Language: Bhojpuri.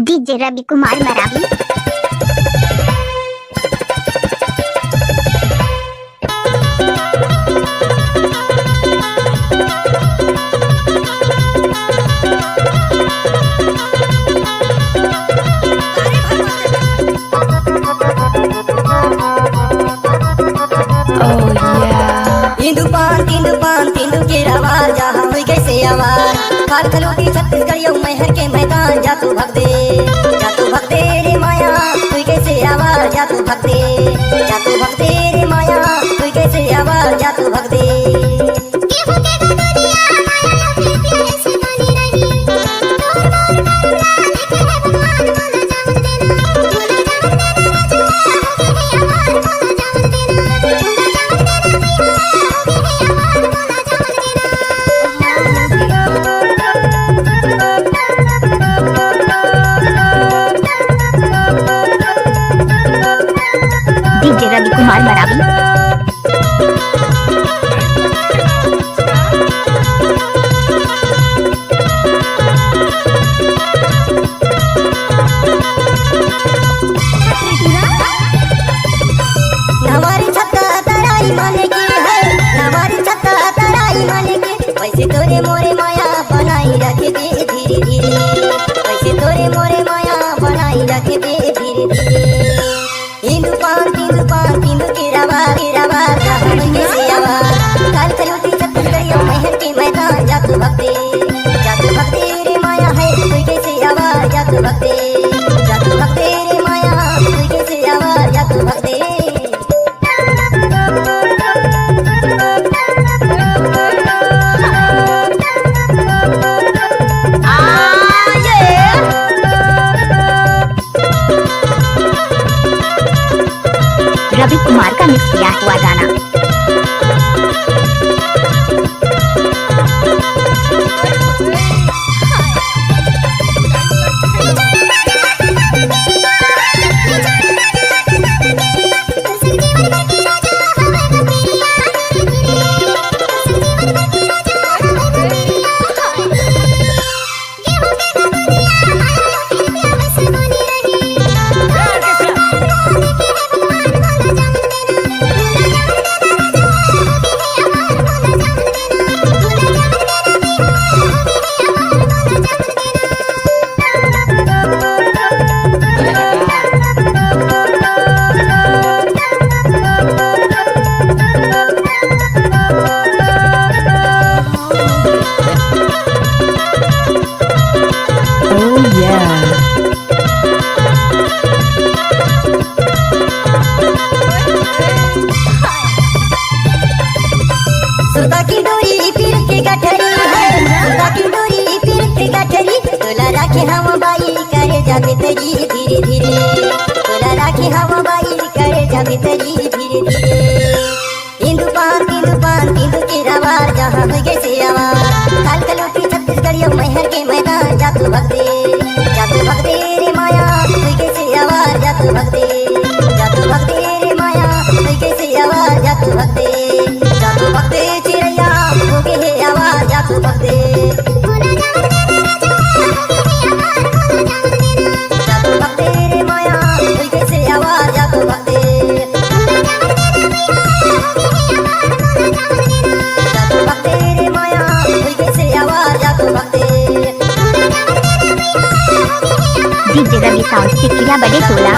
डीजे रवि कुमार मरावी। तिंदु के रवार जहाँ हुई कैसे आवार काल खलोटी छत्तीसगढ़ियों महर के मैदान जा तू भग दे रे माया हुई कैसे आवार जा तू भग दे रे माया हुई कैसे आवार जा तू भग दे। डीजे रवि कुमार मरावी। हमारी छत्ता तराई माने की है, हमारी छत्ता तराई माने की वैसे तोरे मोरे माया बनाई रखे दे धीरे धीरे, वैसे तोरे मोरे माया बनाई रखे दे धीरे धीरे। तिंदु पान तिंदु के रवार जहाँ हुई कैसे आवार काल खलोटी छत्तीसगढ़ियों महर के मैदान जा तू भग दे रे माया है हुई कैसे आवार जा तू भग दे रे माया हुई कैसे आवार जा तू भग दे। रवि कुमार का मिक्स किया हुआ गाना। सुता की डोरी पीर के गठरी है, सुता की डोरी पीर के गठरी तोला राखे हम बाई करे जाबे तरी धीरे धीरे, तोला राखे हम बाई करे जाबे तरी धीरे धीरे। तिंदु पान तिंदु के रवार जहाँ हुई कैसे आवार काल खलोटी छत्तीसगढ़ियों महर के मैदान जा तू भग दे रे माया हुई कैसे आवार जा तू भग दे रे माया हुई कैसे आवार जा तू भग दे चिड़ैया होगे है आवाज जा तू भग दे रे माया हुई कैसे आवाज जा तू भग दे रे माया हुई कैसे आवाज जा तू भग दे। डीजे रवि साउंड चिकिया बड़े टोला।